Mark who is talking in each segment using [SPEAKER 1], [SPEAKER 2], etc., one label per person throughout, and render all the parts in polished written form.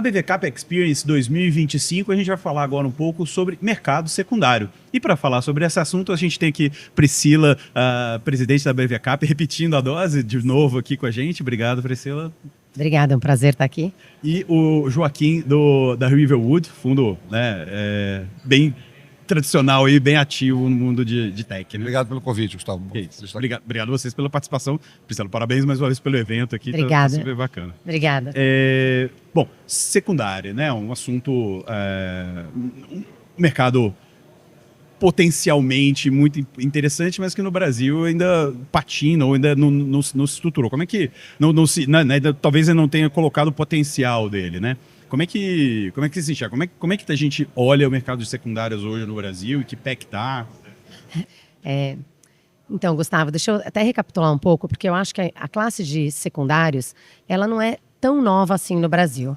[SPEAKER 1] A BVCap Experience 2025, a gente vai falar agora um pouco sobre mercado secundário. E para falar sobre esse assunto, a gente tem aqui Priscila, a presidente da BVCap, repetindo a dose de novo aqui com a gente. Obrigado, Priscila.
[SPEAKER 2] Obrigada, é um prazer estar aqui.
[SPEAKER 1] E o Joaquim, da Riverwood, fundo bem tradicional e bem ativo no mundo de tech. Né?
[SPEAKER 3] Obrigado pelo convite, Gustavo.
[SPEAKER 1] Obrigado a vocês pela participação. Priscila, parabéns mais uma vez pelo evento aqui.
[SPEAKER 2] Obrigada.
[SPEAKER 1] Tá super bacana.
[SPEAKER 2] Obrigada.
[SPEAKER 1] Bom, secundária, né? Um assunto, um mercado potencialmente muito interessante, mas que no Brasil ainda patina ou ainda não se estruturou. Como é que talvez ele não tenha colocado o potencial dele, né? Como é que se enxerga? Como é que a gente olha o mercado de secundárias hoje no Brasil e que pé que tá?
[SPEAKER 2] Então, Gustavo, deixa eu até recapitular um pouco, porque eu acho que a classe de secundários, ela não é tão nova assim no Brasil,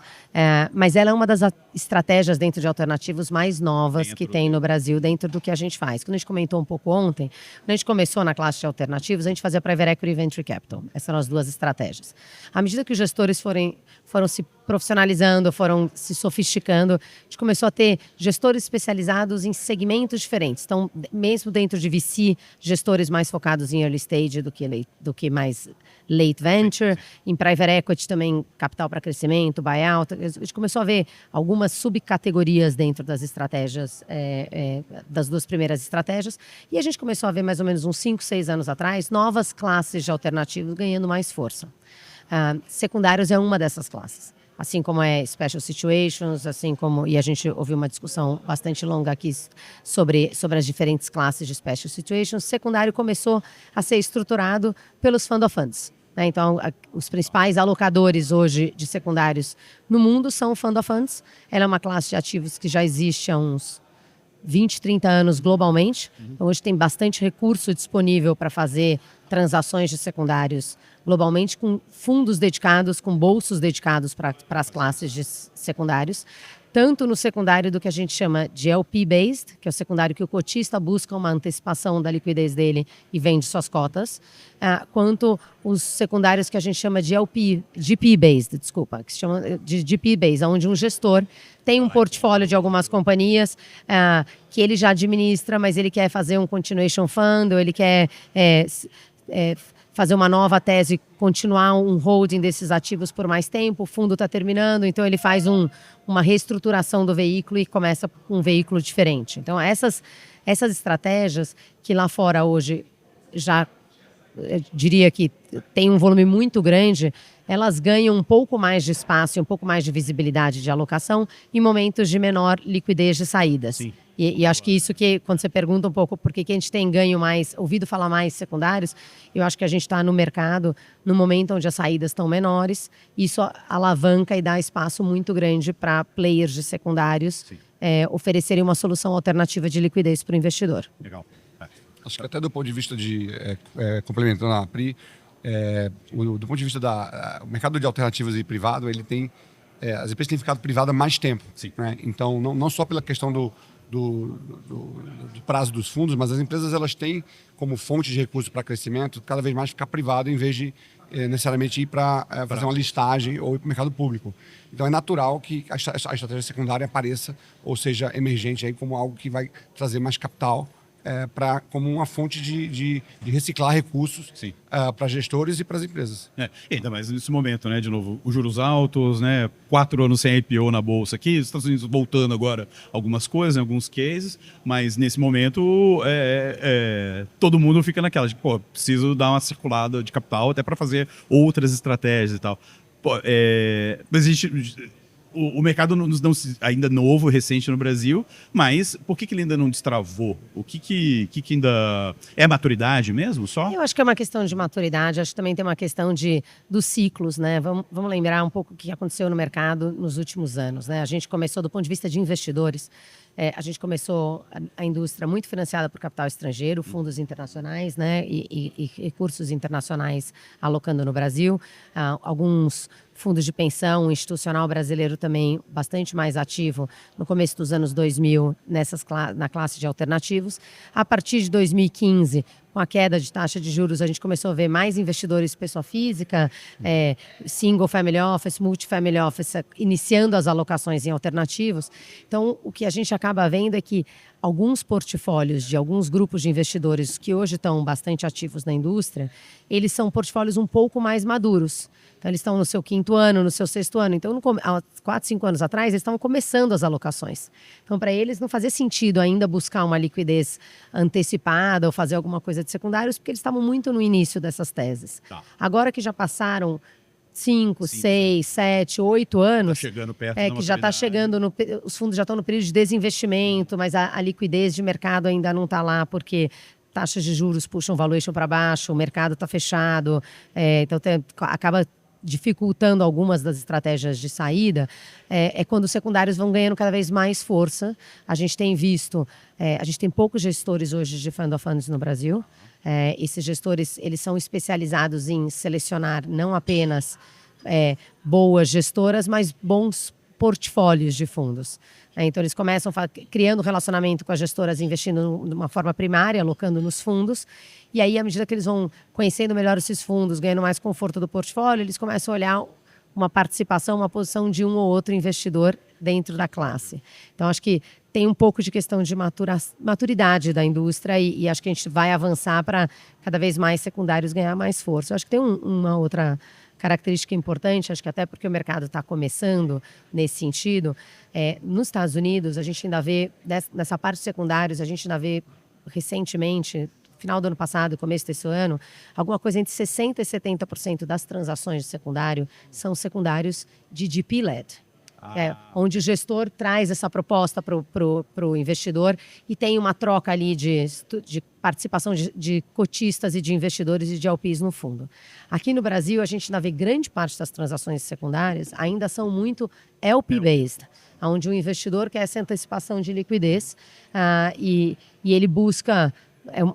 [SPEAKER 2] mas ela é uma das estratégias dentro de alternativos mais novas que tem no Brasil dentro do que a gente faz. Quando a gente comentou um pouco ontem, quando a gente começou na classe de alternativos, a gente fazia Private Equity e Venture Capital. Essas eram as duas estratégias. À medida que os gestores foram se profissionalizando, foram se sofisticando, a gente começou a ter gestores especializados em segmentos diferentes. Então, mesmo dentro de VC, gestores mais focados em early stage do que mais late venture, em private equity também, capital para crescimento, buyout. A gente começou a ver algumas subcategorias dentro das estratégias, das duas primeiras estratégias, e a gente começou a ver mais ou menos uns 5, 6 anos atrás, novas classes de alternativos ganhando mais força. Secundários é uma dessas classes. Assim como é Special Situations, e a gente ouviu uma discussão bastante longa aqui sobre as diferentes classes de Special Situations, secundário começou a ser estruturado pelos Fund of Funds. Né? Então, os principais alocadores hoje de secundários no mundo são o Fund of Funds. Ela é uma classe de ativos que já existe há uns 20, 30 anos globalmente. Então, hoje tem bastante recurso disponível para fazer transações de secundários globalmente, com fundos dedicados, com bolsos dedicados para as classes de secundários, tanto no secundário do que a gente chama de LP-based, que é o secundário que o cotista busca uma antecipação da liquidez dele e vende suas cotas, quanto os secundários que a gente chama de GP-based, que se chama de GP-based, onde um gestor tem um portfólio de algumas companhias que ele já administra, mas ele quer fazer um continuation fund, ou ele quer fazer uma nova tese, continuar um holding desses ativos por mais tempo, o fundo está terminando, então ele faz uma reestruturação do veículo e começa com um veículo diferente. Então essas estratégias que lá fora hoje já, eu diria que tem um volume muito grande, elas ganham um pouco mais de espaço e um pouco mais de visibilidade de alocação em momentos de menor liquidez de saídas.
[SPEAKER 1] Sim.
[SPEAKER 2] E acho que isso que, quando você pergunta um pouco por que a gente tem ganho mais, ouvido falar mais secundários, eu acho que a gente está no mercado no momento onde as saídas estão menores, isso alavanca e dá espaço muito grande para players de secundários oferecerem uma solução alternativa de liquidez para o investidor.
[SPEAKER 1] Legal.
[SPEAKER 3] Acho que até do ponto de vista de, complementando a Pri, do ponto de vista do mercado de alternativas e privado, ele tem, as empresas têm ficado privadas há mais tempo. Né? Então, não só pela questão do prazo dos fundos, mas as empresas elas têm como fonte de recursos para crescimento cada vez mais ficar privado em vez de necessariamente ir para fazer uma listagem ou ir para o mercado público. Então é natural que a estratégia secundária apareça ou seja emergente aí como algo que vai trazer mais capital como uma fonte de reciclar recursos para gestores e para as empresas.
[SPEAKER 1] Ainda mais nesse momento, né? De novo, os juros altos, né? 4 anos sem IPO na bolsa aqui, os Estados Unidos voltando agora algumas coisas, alguns cases, mas nesse momento todo mundo fica naquela de, preciso dar uma circulada de capital até para fazer outras estratégias e tal. Mas a gente... O mercado ainda novo, recente no Brasil, mas por que ele ainda não destravou? O que ainda... É maturidade mesmo só?
[SPEAKER 2] Eu acho que é uma questão de maturidade, acho que também tem uma questão dos ciclos, né? Vamos lembrar um pouco o que aconteceu no mercado nos últimos anos, né? A gente começou, do ponto de vista de investidores, a gente começou a indústria muito financiada por capital estrangeiro, fundos internacionais, né? E recursos internacionais alocando no Brasil. Alguns fundos de pensão institucional brasileiro também bastante mais ativo no começo dos anos 2000 na classe de alternativos. A partir de 2015, com a queda de taxa de juros, a gente começou a ver mais investidores pessoa física, single family office, multifamily office, iniciando as alocações em alternativos. Então, o que a gente acaba vendo é que alguns portfólios de alguns grupos de investidores que hoje estão bastante ativos na indústria, eles são portfólios um pouco mais maduros. Então, eles estão no seu 5º ano, no seu 6º ano. Então, há 4, 5 anos atrás, eles estavam começando as alocações. Então, para eles, não fazia sentido ainda buscar uma liquidez antecipada ou fazer alguma coisa de secundários, porque eles estavam muito no início dessas teses. Tá. Agora que já passaram 5, 6, 7, 8 anos,
[SPEAKER 1] tá chegando perto
[SPEAKER 2] que já está chegando, os fundos já estão no período de desinvestimento, mas a liquidez de mercado ainda não está lá, porque taxas de juros puxam o valuation para baixo, o mercado está fechado, então acaba dificultando algumas das estratégias de saída, quando os secundários vão ganhando cada vez mais força. A gente tem visto, a gente tem poucos gestores hoje de fund of funds no Brasil. Esses gestores, eles são especializados em selecionar não apenas boas gestoras, mas bons portfólios de fundos. Então, eles começam criando relacionamento com as gestoras, investindo de uma forma primária, alocando nos fundos. E aí, à medida que eles vão conhecendo melhor esses fundos, ganhando mais conforto do portfólio, eles começam a olhar uma participação, uma posição de um ou outro investidor dentro da classe. Então, acho que tem um pouco de questão de maturidade da indústria e acho que a gente vai avançar para cada vez mais secundários ganhar mais força. Eu acho que tem uma outra característica importante, acho que até porque o mercado está começando nesse sentido. Nos Estados Unidos, a gente ainda vê, nessa parte de secundários, a gente ainda vê recentemente, final do ano passado, começo desse ano, alguma coisa entre 60% e 70% das transações de secundário são secundários de GP-led. Onde o gestor traz essa proposta para o investidor e tem uma troca ali de participação de cotistas e de investidores e de LPs no fundo. Aqui no Brasil, a gente ainda vê grande parte das transações secundárias ainda são muito LP-based, onde o investidor quer essa antecipação de liquidez e ele busca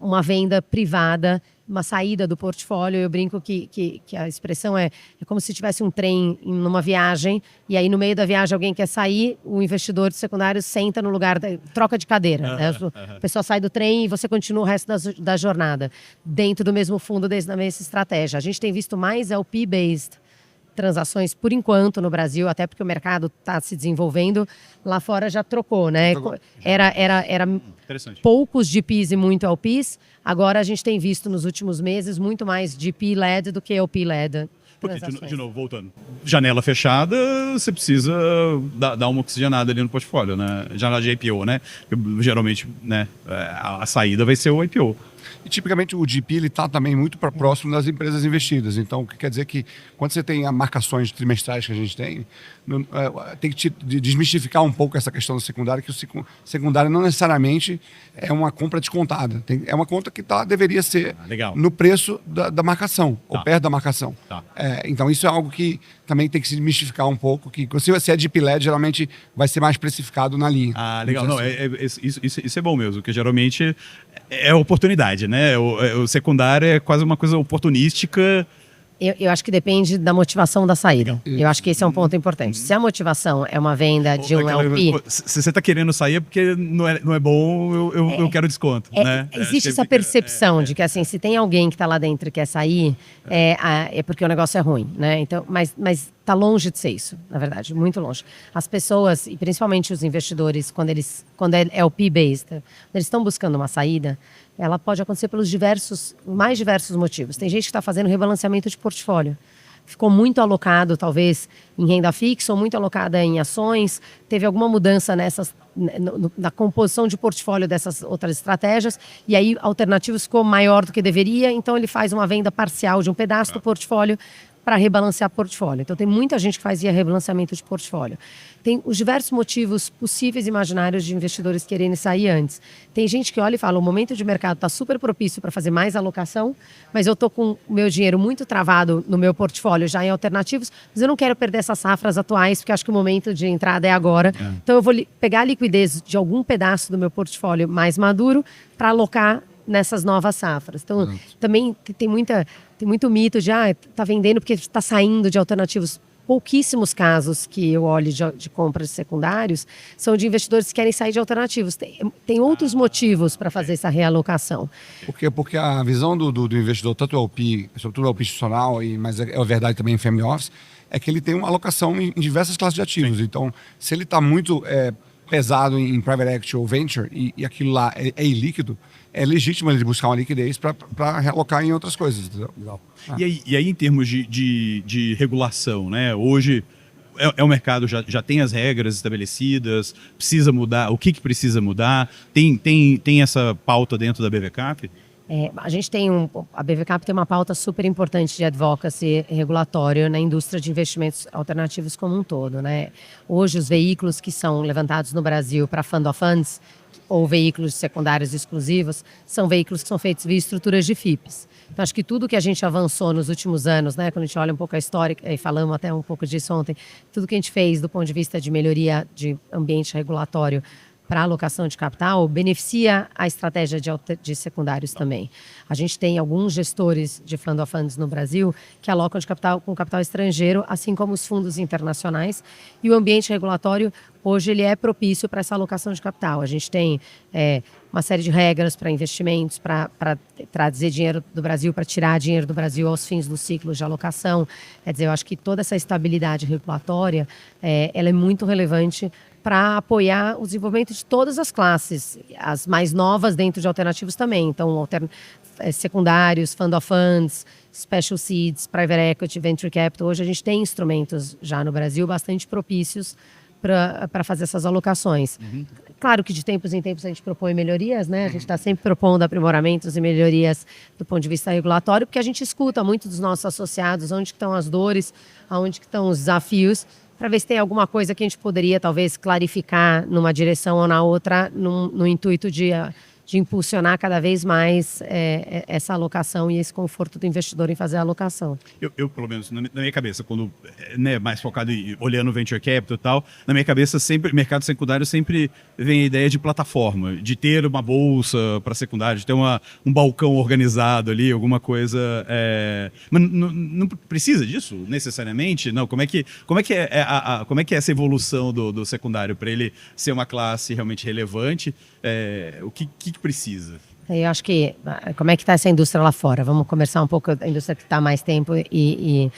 [SPEAKER 2] uma venda privada, uma saída do portfólio. Eu brinco que a expressão é como se tivesse um trem numa viagem e aí no meio da viagem alguém quer sair, o investidor de secundário senta no lugar, troca de cadeira. Né? A pessoa sai do trem e você continua o resto da jornada dentro do mesmo fundo, desde a mesma estratégia. A gente tem visto mais LP-based transações por enquanto no Brasil, até porque o mercado está se desenvolvendo. Lá fora já trocou, né? Era poucos GPs e muito LPs. Agora a gente tem visto nos últimos meses muito mais GP-led do que LP-led.
[SPEAKER 1] Porque, de novo, voltando. Janela fechada, você precisa dar uma oxigenada ali no portfólio, né? Janela de IPO, né? Geralmente, né, a saída vai ser o IPO.
[SPEAKER 3] E tipicamente o GP está também muito próximo das empresas investidas. Então, o que quer dizer que quando você tem as marcações trimestrais que a gente tem que desmistificar um pouco essa questão do secundário, que o secundário não necessariamente é uma compra descontada. É uma conta que deveria ser no preço da marcação, ou perto da marcação. Então, isso é algo que também tem que se desmistificar um pouco, que se você é GP-led, geralmente vai ser mais precificado na linha.
[SPEAKER 1] Legal. Não, isso é bom mesmo, porque geralmente é oportunidade, né? O secundário é quase uma coisa oportunística.
[SPEAKER 2] Eu acho que depende da motivação da saída. Eu acho que esse é um ponto importante. Se a motivação é uma venda de um LP...
[SPEAKER 1] Se você está querendo sair é porque não é bom, eu quero desconto. Né?
[SPEAKER 2] Existe essa percepção de que assim, se tem alguém que está lá dentro e quer sair, é porque o negócio é ruim. Né? Então, mas está longe de ser isso, na verdade, muito longe. As pessoas, e principalmente os investidores, quando é LP-based, quando eles estão buscando uma saída, ela pode acontecer pelos mais diversos motivos. Tem gente que está fazendo rebalanceamento de portfólio. Ficou muito alocado, talvez, em renda fixa ou muito alocada em ações. Teve alguma mudança na composição de portfólio dessas outras estratégias. E aí, alternativos ficou maior do que deveria. Então, ele faz uma venda parcial de um pedaço do portfólio para rebalancear portfólio. Então, tem muita gente que fazia rebalanceamento de portfólio. Tem os diversos motivos possíveis e imaginários de investidores quererem sair antes. Tem gente que olha e fala, o momento de mercado está super propício para fazer mais alocação, mas eu estou com o meu dinheiro muito travado no meu portfólio já em alternativos, mas eu não quero perder essas safras atuais, porque acho que o momento de entrada é agora. Então, eu vou pegar a liquidez de algum pedaço do meu portfólio mais maduro para alocar nessas novas safras. Então, também tem muito mito de tá vendendo porque está saindo de alternativos pouquíssimos casos que eu olho de compras de secundários são de investidores que querem sair de alternativos. Tem outros motivos para fazer essa realocação.
[SPEAKER 3] Porque a visão do investidor, tanto o LP, sobretudo o LP institucional, mas é verdade também em family office, é que ele tem uma alocação em diversas classes de ativos. Sim. Então, se ele está muito pesado em private equity ou venture e aquilo lá é ilíquido, é legítimo ele buscar uma liquidez para realocar em outras coisas. Entendeu?
[SPEAKER 1] E aí, em termos de regulação, né? Hoje o mercado já tem as regras estabelecidas, precisa mudar, o que precisa mudar? Tem essa pauta dentro da BVCap?
[SPEAKER 2] A gente a BVCap tem uma pauta super importante de advocacy regulatório na indústria de investimentos alternativos como um todo, né? Hoje, os veículos que são levantados no Brasil para fund of funds, ou veículos secundários exclusivos, são veículos que são feitos via estruturas de FIPs. Então, acho que tudo que a gente avançou nos últimos anos, né, quando a gente olha um pouco a história, e falamos até um pouco disso ontem, tudo que a gente fez do ponto de vista de melhoria de ambiente regulatório para alocação de capital, beneficia a estratégia de secundários também. A gente tem alguns gestores de fund of funds no Brasil que alocam de capital com capital estrangeiro, assim como os fundos internacionais, e o ambiente regulatório hoje ele é propício para essa alocação de capital. A gente tem uma série de regras para investimentos, para trazer dinheiro do Brasil, para tirar dinheiro do Brasil aos fins dos ciclos de alocação. Quer dizer, eu acho que toda essa estabilidade regulatória ela é muito relevante para apoiar o desenvolvimento de todas as classes, as mais novas dentro de alternativos também. Então, secundários, fund of funds, special seeds, private equity, venture capital. Hoje a gente tem instrumentos já no Brasil bastante propícios para fazer essas alocações. Uhum. Claro que de tempos em tempos a gente propõe melhorias, né? A gente está sempre propondo aprimoramentos e melhorias do ponto de vista regulatório, porque a gente escuta muito dos nossos associados onde estão as dores, onde estão os desafios, para ver se tem alguma coisa que a gente poderia talvez clarificar numa direção ou na outra, no intuito de impulsionar cada vez mais essa alocação e esse conforto do investidor em fazer a alocação.
[SPEAKER 1] Eu pelo menos, na minha cabeça, quando mais focado em olhando venture capital e tal, na minha cabeça sempre, mercado secundário sempre vem a ideia de plataforma, de ter uma bolsa para secundário, de ter um balcão organizado ali, alguma coisa. Mas não precisa disso necessariamente? Não, como é que é essa evolução do secundário para ele ser uma classe realmente relevante? O que precisa?
[SPEAKER 2] Eu acho que, como é que está essa indústria lá fora? Vamos conversar um pouco da indústria que está há mais tempo e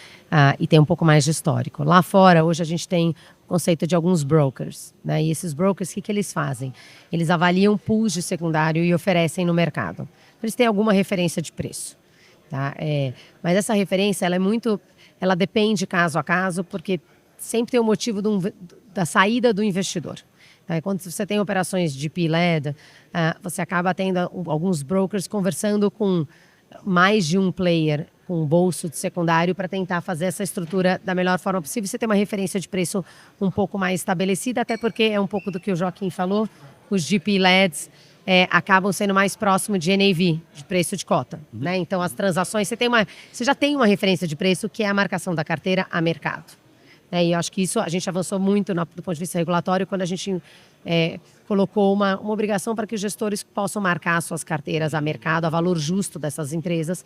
[SPEAKER 2] tem um pouco mais de histórico. Lá fora, hoje a gente tem o conceito de alguns brokers, né? E esses brokers, o que eles fazem? Eles avaliam pools de secundário e oferecem no mercado. Eles têm alguma referência de preço. Tá? Mas essa referência, ela depende caso a caso, porque sempre tem o motivo da saída do investidor. Quando você tem operações de GP-led, você acaba tendo alguns brokers conversando com mais de um player, com um bolso de secundário, para tentar fazer essa estrutura da melhor forma possível. Você tem uma referência de preço um pouco mais estabelecida, até porque é um pouco do que o Joaquim falou, os GP-leds acabam sendo mais próximo de NAV, de preço de cota. Uhum. Né? Então, as transações, você já tem uma referência de preço, que é a marcação da carteira a mercado. E eu acho que isso a gente avançou muito do ponto de vista regulatório quando a gente colocou uma obrigação para que os gestores possam marcar suas carteiras a mercado, a valor justo dessas empresas,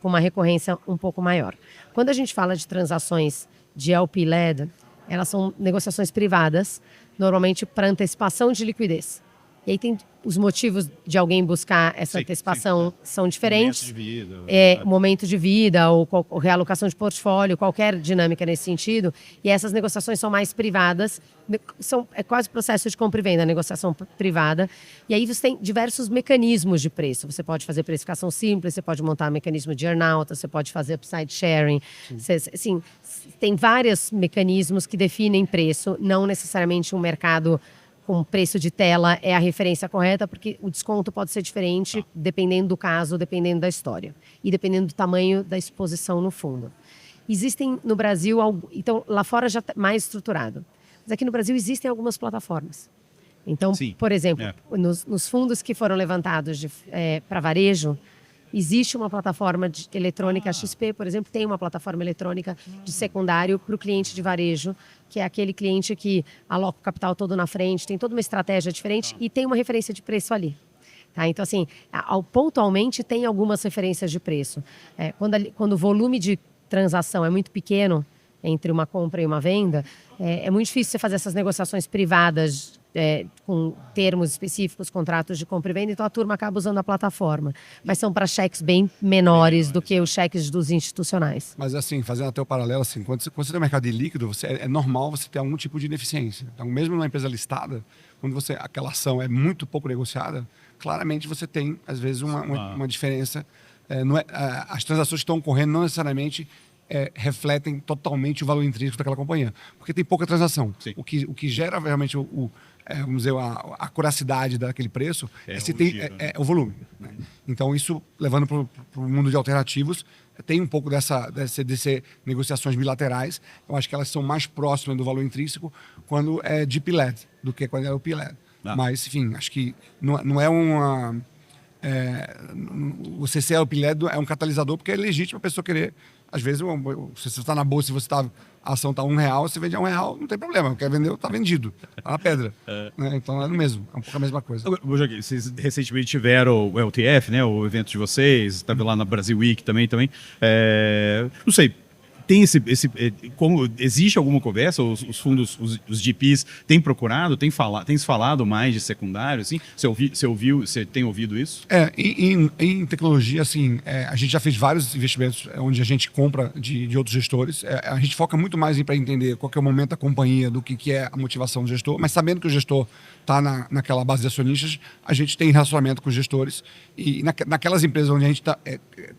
[SPEAKER 2] com uma recorrência um pouco maior. Quando a gente fala de transações de LP-led, elas são negociações privadas, normalmente para antecipação de liquidez. E aí tem os motivos de alguém buscar essa antecipação são diferentes. Momento de vida ou realocação de portfólio, qualquer dinâmica nesse sentido. E essas negociações são mais privadas, é quase processo de compra e venda, negociação privada. E aí você tem diversos mecanismos de preço. Você pode fazer precificação simples, você pode montar um mecanismo de earn-out, você pode fazer upside sharing. Tem vários mecanismos que definem preço, não necessariamente um mercado com preço de tela é a referência correta, porque o desconto pode ser diferente dependendo do caso, dependendo da história e dependendo do tamanho da exposição no fundo. Existem no Brasil, então lá fora já está mais estruturado, mas aqui no Brasil existem algumas plataformas. Então, por exemplo, nos fundos que foram levantados para varejo, existe uma plataforma eletrônica, a XP, por exemplo, tem uma plataforma eletrônica de secundário para o cliente de varejo, que é aquele cliente que aloca o capital todo na frente, tem toda uma estratégia diferente e tem uma referência de preço ali. Tá? Então, assim, pontualmente tem algumas referências de preço. Quando o volume de transação é muito pequeno, entre uma compra e uma venda, é muito difícil você fazer essas negociações privadas com termos específicos, contratos de compra e venda, então a turma acaba usando a plataforma. Mas são para cheques bem menores do que os cheques dos institucionais.
[SPEAKER 3] Mas assim, fazendo até o paralelo, assim, quando você tem um mercado de líquido, é normal você ter algum tipo de ineficiência. Então, mesmo numa empresa listada, quando aquela ação é muito pouco negociada, claramente você tem, às vezes, uma diferença. As transações que estão ocorrendo não necessariamente refletem totalmente o valor intrínseco daquela companhia, porque tem pouca transação. O que gera realmente vamos dizer, a curacidade daquele preço é o volume. Né? Então, isso, levando para o mundo de alternativos, tem um pouco desse negociações bilaterais. Eu acho que elas são mais próximas do valor intrínseco quando é GP-led do que quando é OP-led. Mas, enfim, acho que não é uma... o CCL-OP-led é um catalisador porque é legítimo a pessoa querer. Às vezes, se você está na bolsa e a ação está R$1, você vende a R$1, não tem problema. Quer vender, está vendido. Está na pedra. Né? Então é o mesmo. É um pouco a mesma coisa.
[SPEAKER 1] Agora, vocês recentemente tiveram o LTF, né? O evento de vocês. Estava lá na Brasil Week também. Não sei. Tem como existe alguma conversa? Os fundos, os GPs têm procurado, têm se falado mais de secundário, assim? Você tem ouvido isso?
[SPEAKER 3] Em tecnologia, assim, a gente já fez vários investimentos onde a gente compra de outros gestores. A gente foca muito mais para entender qual que é o momento da companhia, do que é a motivação do gestor, mas sabendo que o gestor está naquela base de acionistas, a gente tem relacionamento com os gestores e naquelas empresas onde a gente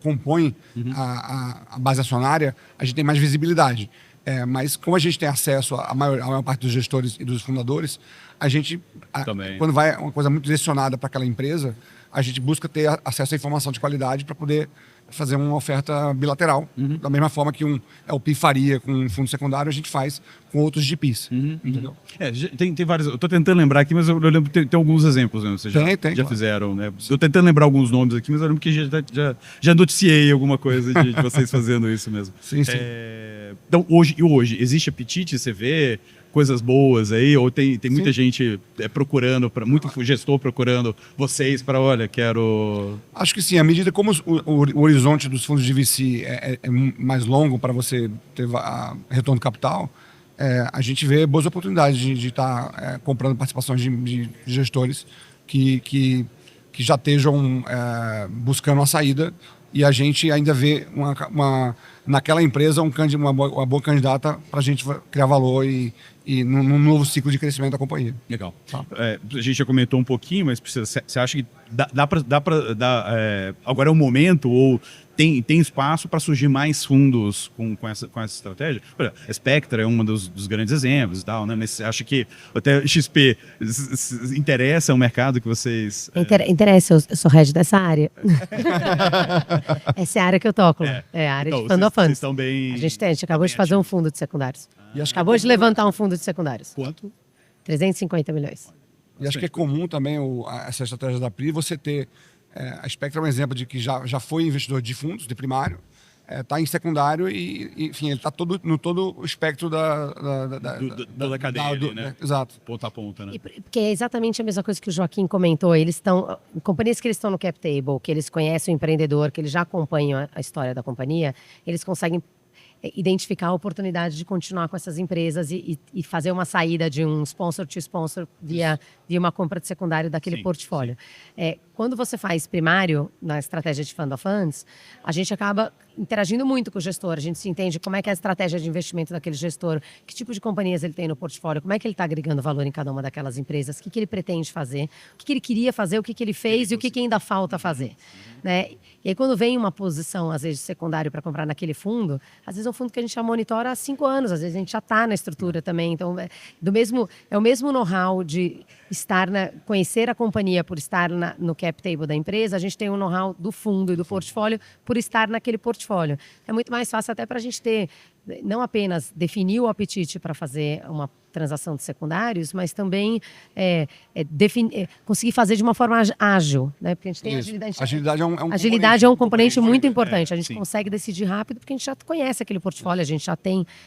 [SPEAKER 3] compõe a base acionária, a gente tem mais visibilidade. Mas como a gente tem acesso à maior parte dos gestores e dos fundadores, a gente, quando vai uma coisa muito direcionada para aquela empresa, a gente busca ter acesso à informação de qualidade para poder fazer uma oferta bilateral. Da mesma forma que um LP faria com um fundo secundário, a gente faz com outros GPs. Entendeu?
[SPEAKER 1] Tem vários. Eu estou tentando lembrar aqui, mas eu lembro que tem alguns exemplos. Né? Vocês já claro. Fizeram. Né? Eu tentando lembrar alguns nomes aqui, mas eu lembro que já noticiei alguma coisa de vocês fazendo isso mesmo.
[SPEAKER 3] Sim.
[SPEAKER 1] Então, hoje, existe apetite? Você vê coisas boas aí? Ou tem muita gente procurando, muito gestor procurando vocês para, olha, quero...
[SPEAKER 3] Acho que sim. À medida como o horizonte dos fundos de VC é mais longo para você ter retorno de capital, a gente vê boas oportunidades de estar comprando participações de gestores que já estejam buscando uma saída, e a gente ainda vê naquela empresa uma boa candidata para a gente criar valor e num novo ciclo de crescimento da companhia.
[SPEAKER 1] Legal. Tá. A gente já comentou um pouquinho, mas você acha que dá para agora é o momento, ou tem espaço para surgir mais fundos com essa estratégia? Olha, a Spectra é um dos grandes exemplos e tal, né? Mas você acha que até XP interessa o mercado que vocês...
[SPEAKER 2] Interessa, eu sou head dessa área. Essa é a área que eu toco. É a área de fund of funds.
[SPEAKER 1] Estão bem...
[SPEAKER 2] A gente acabou de fazer um fundo de secundários. Acabou de levantar um fundo de secundários.
[SPEAKER 1] Quanto?
[SPEAKER 2] 350 milhões.
[SPEAKER 3] E acho que é comum também essa estratégia da PRI, você ter... a Spectra é um exemplo de que já foi investidor de fundos, de primário, está em secundário e, enfim, ele está no todo o espectro da
[SPEAKER 1] cadeia, né?
[SPEAKER 3] Exato.
[SPEAKER 1] Ponta a ponta, né?
[SPEAKER 2] Porque é exatamente a mesma coisa que o Joaquim comentou. Companhias que eles estão no cap table, que eles conhecem o empreendedor, que eles já acompanham a história da companhia, eles conseguem identificar a oportunidade de continuar com essas empresas e fazer uma saída de um sponsor to sponsor via uma compra de secundário daquele portfólio. Quando você faz primário na estratégia de Fund of Funds, a gente acaba interagindo muito com o gestor, a gente se entende como é que é a estratégia de investimento daquele gestor, que tipo de companhias ele tem no portfólio, como é que ele está agregando valor em cada uma daquelas empresas, o que ele pretende fazer, o que ele queria fazer, o que ele fez e o que ainda falta fazer. Né? E aí quando vem uma posição, às vezes, de secundário para comprar naquele fundo, às vezes é um fundo que a gente já monitora há 5 anos, às vezes a gente já está na estrutura também, então é o mesmo know-how de conhecer a companhia por estar no cap table da empresa, a gente tem o know-how do fundo e do portfólio por estar naquele portfólio. É muito mais fácil até para a gente ter, não apenas definir o apetite para fazer uma transação de secundários, mas também conseguir fazer de uma forma ágil, né? Porque a gente tem agilidade. Agilidade é um componente muito importante. A gente consegue decidir rápido porque a gente já conhece aquele portfólio, a gente já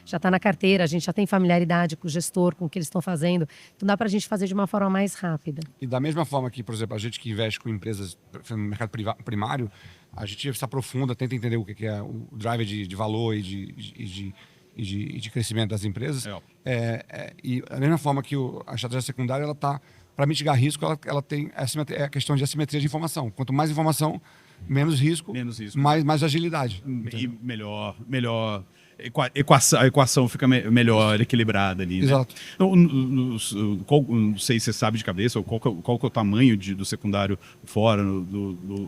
[SPEAKER 2] está na carteira, a gente já tem familiaridade com o gestor, com o que eles estão fazendo. Então dá para a gente fazer de uma forma mais rápida.
[SPEAKER 3] E da mesma forma que, por exemplo, a gente que investe com empresas no mercado primário, a gente se aprofunda, tenta entender o que é o driver de valor e e de crescimento das empresas.
[SPEAKER 1] É.
[SPEAKER 3] E da mesma forma que a estratégia secundária, ela está, para mitigar risco, ela tem a questão de assimetria de informação. Quanto mais informação, menos risco, mais agilidade.
[SPEAKER 1] E melhor a equação fica melhor equilibrada ali.
[SPEAKER 3] Exato.
[SPEAKER 1] Né? Não sei se você sabe de cabeça, ou qual que é o tamanho do secundário fora,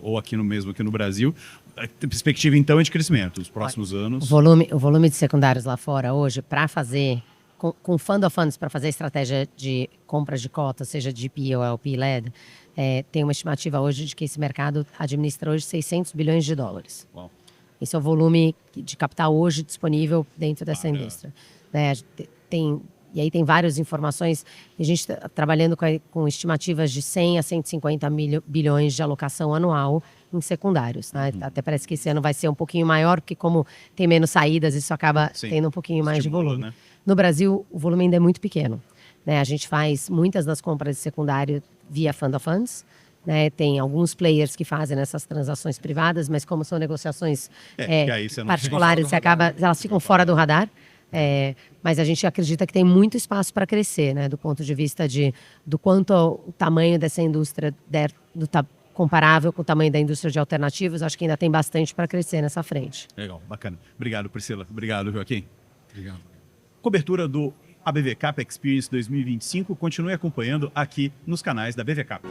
[SPEAKER 1] ou aqui no Brasil. A perspectiva, então, é de crescimento nos próximos anos.
[SPEAKER 2] O volume de secundários lá fora hoje, para fazer, com Fund of Funds, para fazer estratégia de compras de cotas, seja GP ou LP-led, tem uma estimativa hoje de que esse mercado administra hoje 600 bilhões de dólares.
[SPEAKER 1] Uau.
[SPEAKER 2] Esse é o volume de capital hoje disponível dentro dessa indústria. Né? E aí tem várias informações. A gente está trabalhando com estimativas de 100 a 150 bilhões de alocação anual em secundários. Né? Até parece que esse ano vai ser um pouquinho maior, porque como tem menos saídas, isso acaba tendo um pouquinho mais de volume. Né? No Brasil, o volume ainda é muito pequeno. Né? A gente faz muitas das compras de secundário via Fund of Funds. Né? Tem alguns players que fazem essas transações privadas, mas como são negociações particulares, elas ficam fora do radar. Mas a gente acredita que tem muito espaço para crescer, né? Do ponto de vista do quanto o tamanho dessa indústria comparável com o tamanho da indústria de alternativos, acho que ainda tem bastante para crescer nessa frente.
[SPEAKER 1] Legal, bacana. Obrigado, Priscila. Obrigado, Joaquim.
[SPEAKER 3] Obrigado.
[SPEAKER 1] Cobertura do ABV Cap Experience 2025. Continue acompanhando aqui nos canais da BV Cap.